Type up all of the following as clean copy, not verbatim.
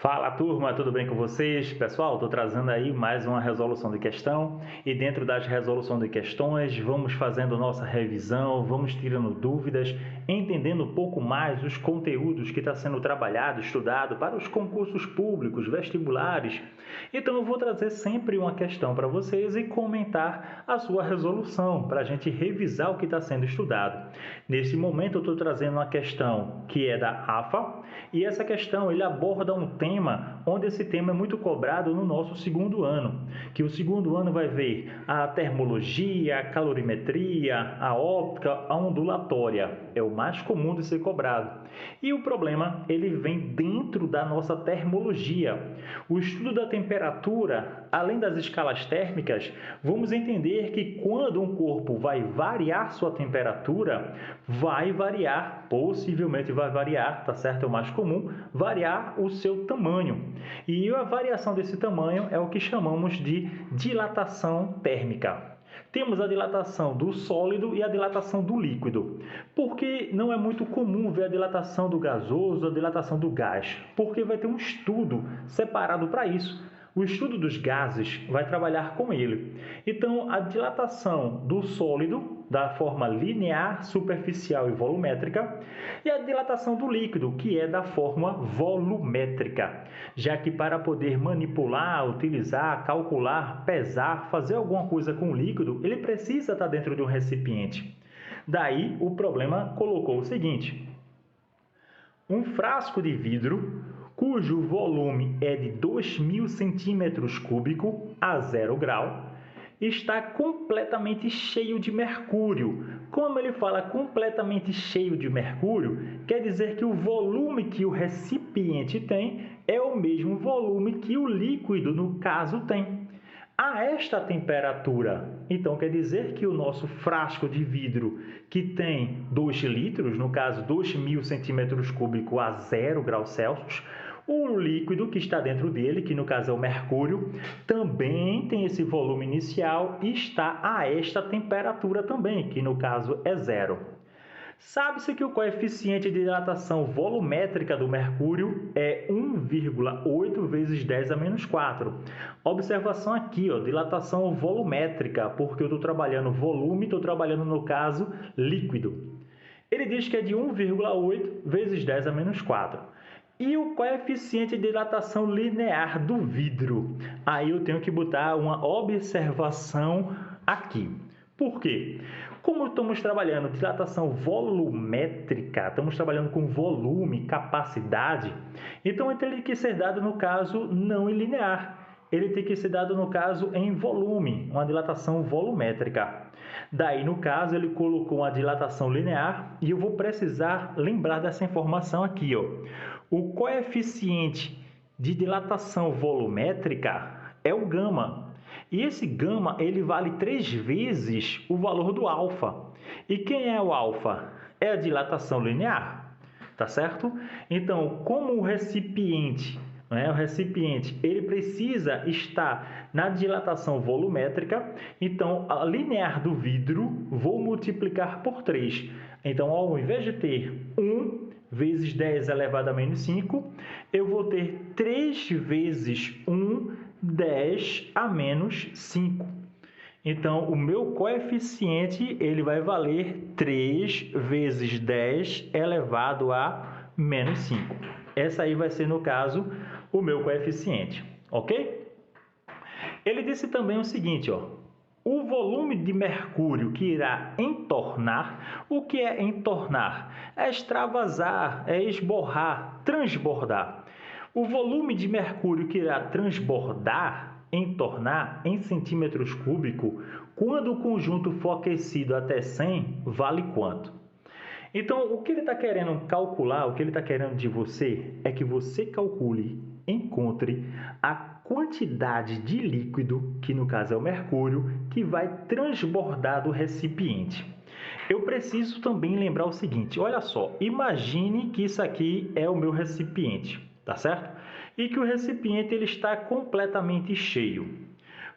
Fala turma, tudo bem com vocês? Pessoal, estou trazendo aí mais uma resolução de questão e dentro das resoluções de questões vamos fazendo nossa revisão, vamos tirando dúvidas, entendendo um pouco mais os conteúdos que está sendo trabalhado, estudado para os concursos públicos, vestibulares. Então eu vou trazer sempre uma questão para vocês e comentar a sua resolução para a gente revisar o que está sendo estudado. Nesse momento eu estou trazendo uma questão que é da AFA e essa questão ele aborda um tema onde esse tema é muito cobrado no nosso segundo ano, que o segundo ano vai ver a termologia, a calorimetria, a óptica, a ondulatória. É o mais comum de ser cobrado. E o problema ele vem dentro da nossa termologia. O estudo da temperatura, além das escalas térmicas, vamos entender que quando um corpo vai variar sua temperatura, vai variar, possivelmente vai variar, tá certo? É o mais comum, variar o seu tamanho. E a variação desse tamanho é o que chamamos de dilatação térmica. Temos a dilatação do sólido e a dilatação do líquido. Porque não é muito comum ver a dilatação do gasoso, a dilatação do gás, porque vai ter um estudo separado para isso. O estudo dos gases vai trabalhar com ele. Então, a dilatação do sólido, da forma linear, superficial e volumétrica, e a dilatação do líquido, que é da forma volumétrica, já que para poder manipular, utilizar, calcular, pesar, fazer alguma coisa com o líquido, ele precisa estar dentro de um recipiente. Daí, o problema colocou o seguinte: um frasco de vidro cujo volume é de 2.000 centímetros cúbicos a 0 grau, está completamente cheio de mercúrio. Como ele fala completamente cheio de mercúrio, quer dizer que o volume que o recipiente tem é o mesmo volume que o líquido, no caso, tem. A esta temperatura, então quer dizer que o nosso frasco de vidro, que tem 2 litros, no caso 2.000 centímetros cúbicos a 0 graus Celsius, o líquido que está dentro dele, que no caso é o mercúrio, também tem esse volume inicial e está a esta temperatura também, que no caso é 0. Sabe-se que o coeficiente de dilatação volumétrica do mercúrio é 1,8 vezes 10 a menos 4. Observação aqui, dilatação volumétrica, porque eu estou trabalhando volume, estou trabalhando, no caso, líquido. Ele diz que é de 1,8 vezes 10 a menos 4. E o coeficiente de dilatação linear do vidro? Aí eu tenho que botar uma observação aqui. Por quê? Como estamos trabalhando dilatação volumétrica, estamos trabalhando com volume, capacidade, então ele tem que ser dado, no caso, não em linear. Ele tem que ser dado, no caso, em volume, uma dilatação volumétrica. Daí, no caso, ele colocou uma dilatação linear e eu vou precisar lembrar dessa informação aqui. O coeficiente de dilatação volumétrica é o gama. E esse gama ele vale 3 vezes o valor do alfa. E quem é o alfa? É a dilatação linear, tá certo? Então, como o recipiente ele precisa estar na dilatação volumétrica, então a linear do vidro vou multiplicar por 3. Então, ao invés de ter 1 vezes 10 elevado a menos 5, eu vou ter 3 vezes 1, 10 a menos 5. Então, o meu coeficiente ele vai valer 3 vezes 10 elevado a menos 5. Essa aí vai ser, no caso, o meu coeficiente, ok? Ele disse também o seguinte, o volume de mercúrio que irá entornar, o que é entornar? É extravasar, é esborrar, transbordar. O volume de mercúrio que irá transbordar, entornar em centímetros cúbicos, quando o conjunto for aquecido até 100, vale quanto? Então, o que ele está querendo calcular, o que ele está querendo de você, é que você calcule, encontre a quantidade de líquido, que no caso é o mercúrio, que vai transbordar do recipiente. Eu preciso também lembrar o seguinte, olha só, imagine que isso aqui é o meu recipiente, tá certo? E que o recipiente ele está completamente cheio.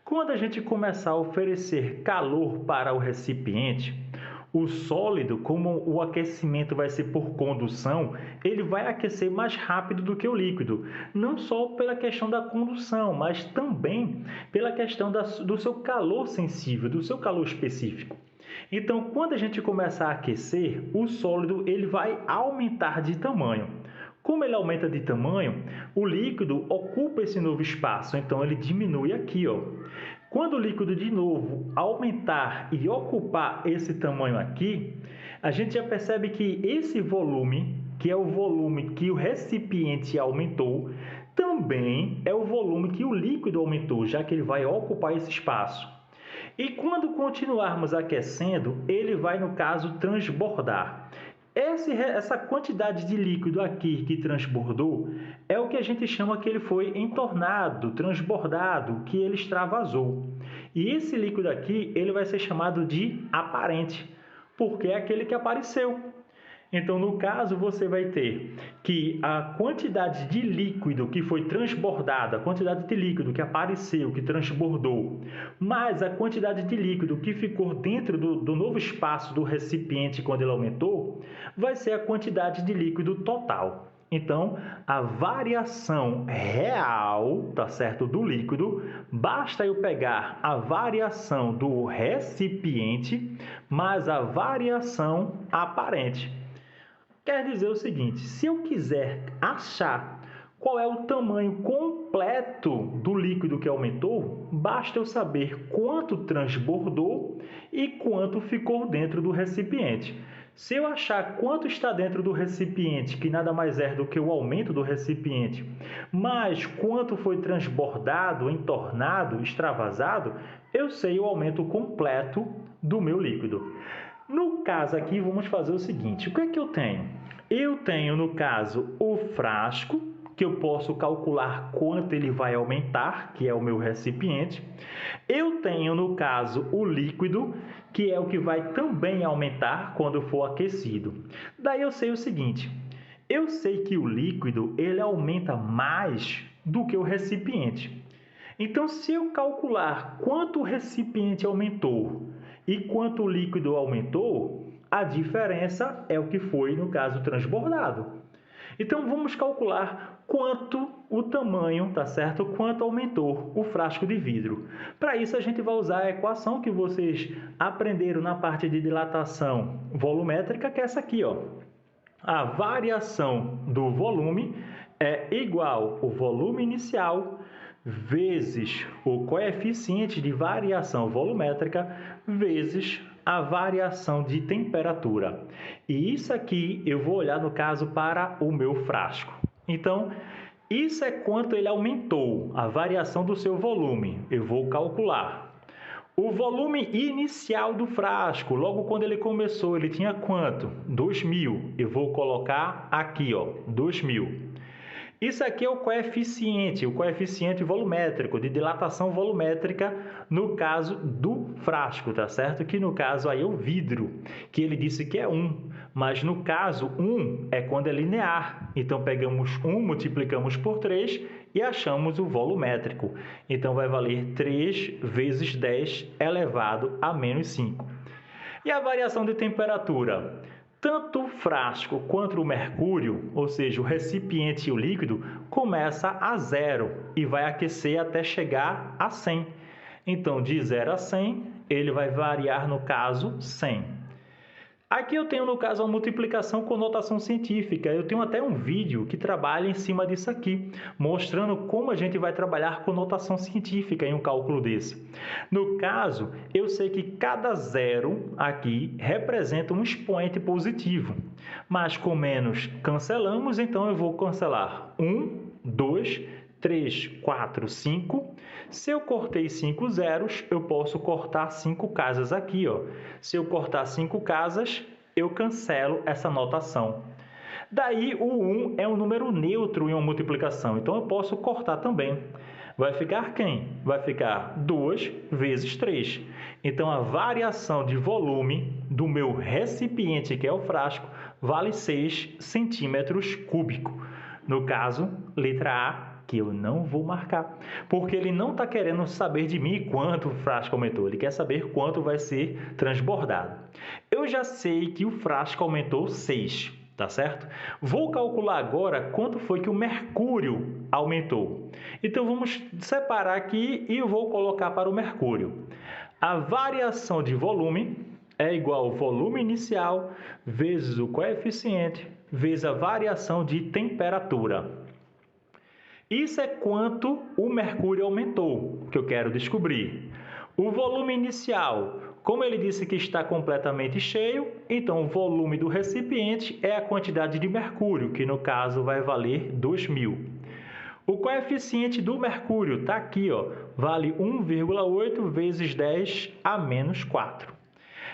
Quando a gente começar a oferecer calor para o recipiente, O sólido, como o aquecimento vai ser por condução, ele vai aquecer mais rápido do que o líquido, não só pela questão da condução, mas também pela questão do seu calor sensível, do seu calor específico. Então, quando a gente começa a aquecer, o sólido ele vai aumentar de tamanho. Como ele aumenta de tamanho, o líquido ocupa esse novo espaço, então ele diminui aqui, ó. Quando o líquido de novo aumentar e ocupar esse tamanho aqui, a gente já percebe que esse volume, que é o volume que o recipiente aumentou, também é o volume que o líquido aumentou, já que ele vai ocupar esse espaço. E quando continuarmos aquecendo, ele vai, no caso, transbordar. Essa quantidade de líquido aqui que transbordou é o que a gente chama que ele foi entornado, transbordado, que ele extravasou. E esse líquido aqui ele vai ser chamado de aparente, porque é aquele que apareceu. Então, no caso, você vai ter que a quantidade de líquido que foi transbordada, a quantidade de líquido que apareceu, que transbordou, mais a quantidade de líquido que ficou dentro do novo espaço do recipiente quando ele aumentou, vai ser a quantidade de líquido total. Então, a variação real, tá certo, do líquido, basta eu pegar a variação do recipiente mais a variação aparente. Quer dizer o seguinte, se eu quiser achar qual é o tamanho completo do líquido que aumentou, basta eu saber quanto transbordou e quanto ficou dentro do recipiente. Se eu achar quanto está dentro do recipiente, que nada mais é do que o aumento do recipiente, mais quanto foi transbordado, entornado, extravasado, eu sei o aumento completo do meu líquido. No caso aqui, vamos fazer o seguinte, o que é que eu tenho? Eu tenho, no caso, o frasco, que eu posso calcular quanto ele vai aumentar, que é o meu recipiente. Eu tenho, no caso, o líquido, que é o que vai também aumentar quando for aquecido. Daí eu sei o seguinte, eu sei que o líquido ele aumenta mais do que o recipiente. Então, se eu calcular quanto o recipiente aumentou e quanto o líquido aumentou, a diferença é o que foi, no caso, transbordado. Então, vamos calcular quanto o tamanho, tá certo? Quanto aumentou o frasco de vidro. Para isso, a gente vai usar a equação que vocês aprenderam na parte de dilatação volumétrica, que é essa aqui, ó. A variação do volume é igual ao volume inicial vezes o coeficiente de variação volumétrica vezes a variação de temperatura. E isso aqui eu vou olhar, no caso, para o meu frasco. Então, isso é quanto ele aumentou, a variação do seu volume. Eu vou calcular. O volume inicial do frasco, logo quando ele começou, ele tinha quanto? 2.000. Eu vou colocar aqui, ó, 2.000. Isso aqui é o coeficiente volumétrico, de dilatação volumétrica, no caso do frasco, tá certo? Que no caso aí é o vidro, que ele disse que é 1, mas no caso 1 é quando é linear. Então pegamos 1, multiplicamos por 3 e achamos o volumétrico. Então vai valer 3 vezes 10 elevado a menos 5. E a variação de temperatura? Tanto o frasco quanto o mercúrio, ou seja, o recipiente e o líquido, começa a 0 e vai aquecer até chegar a 100. Então, de 0 a 100, ele vai variar, no caso, 100. Aqui eu tenho, no caso, a multiplicação com notação científica. Eu tenho até um vídeo que trabalha em cima disso aqui, mostrando como a gente vai trabalhar com notação científica em um cálculo desse. No caso, eu sei que cada zero aqui representa um expoente positivo, mas com menos cancelamos, então eu vou cancelar 1, 2, 3, 4, 5. Se eu cortei 5 zeros, eu posso cortar 5 casas aqui, ó. Se eu cortar 5 casas, eu cancelo essa notação. Daí, o 1 é um número neutro em uma multiplicação, então eu posso cortar também. Vai ficar quem? Vai ficar 2 vezes 3. Então, a variação de volume do meu recipiente, que é o frasco, vale 6 centímetros cúbicos. No caso, letra A, que eu não vou marcar, porque ele não está querendo saber de mim quanto o frasco aumentou, ele quer saber quanto vai ser transbordado. eu já sei que o frasco aumentou 6, tá certo? Vou calcular agora quanto foi que o mercúrio aumentou. Então, vamos separar aqui e eu vou colocar para o mercúrio. A variação de volume é igual ao volume inicial vezes o coeficiente vezes a variação de temperatura. Isso é quanto o mercúrio aumentou, que eu quero descobrir. O volume inicial, como ele disse que está completamente cheio, então o volume do recipiente é a quantidade de mercúrio, que no caso vai valer 2.000. O coeficiente do mercúrio está aqui, ó, vale 1,8 vezes 10 a menos 4.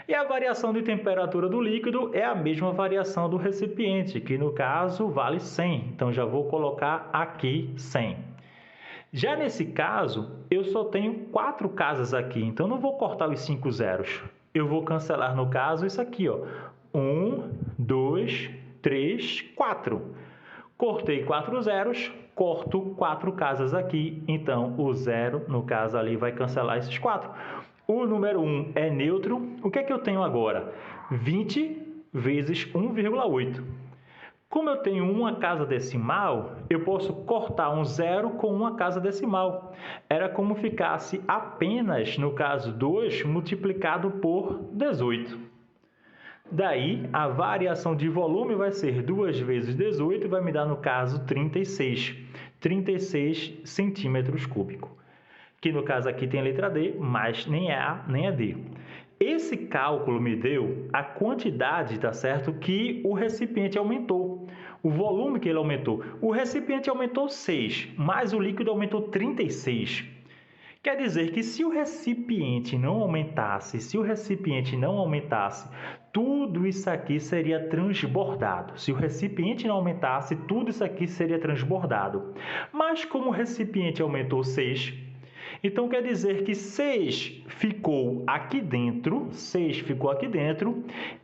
E a variação de temperatura do líquido é a mesma variação do recipiente, que no caso vale 100. Então, já vou colocar aqui 100. Já nesse caso, eu só tenho 4 casas aqui, então não vou cortar os 5 zeros. Eu vou cancelar, no caso, isso aqui, ó. 1, 2, 3, 4. Cortei 4 zeros, corto 4 casas aqui, então o zero, no caso ali, vai cancelar esses 4. O número 1 é neutro. O que é que eu tenho agora? 20 vezes 1,8. Como eu tenho uma casa decimal, eu posso cortar um zero com uma casa decimal. Era como ficasse apenas, no caso 2, multiplicado por 18. Daí, a variação de volume vai ser 2 vezes 18, vai me dar, no caso, 36 centímetros cúbicos. Que no caso aqui tem a letra D, mas nem é A nem é D. Esse cálculo me deu a quantidade, tá certo, que o recipiente aumentou, o volume que ele aumentou. O recipiente aumentou 6, mas o líquido aumentou 36. Quer dizer que se o recipiente não aumentasse, tudo isso aqui seria transbordado. Se o recipiente não aumentasse, tudo isso aqui seria transbordado. Mas como o recipiente aumentou 6, então quer dizer que 6 ficou aqui dentro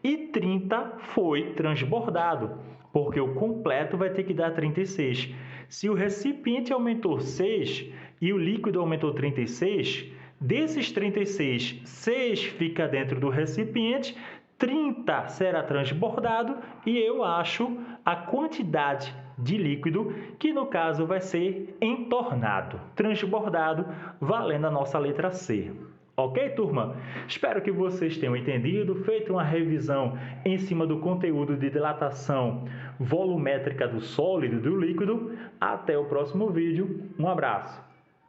e 30 foi transbordado, porque o completo vai ter que dar 36. Se o recipiente aumentou 6 e o líquido aumentou 36, desses 36, 6 fica dentro do recipiente, 30 será transbordado e eu acho a quantidade de líquido, que no caso vai ser entornado, transbordado, valendo a nossa letra C. Ok, turma? Espero que vocês tenham entendido, feito uma revisão em cima do conteúdo de dilatação volumétrica do sólido e do líquido. Até o próximo vídeo. Um abraço!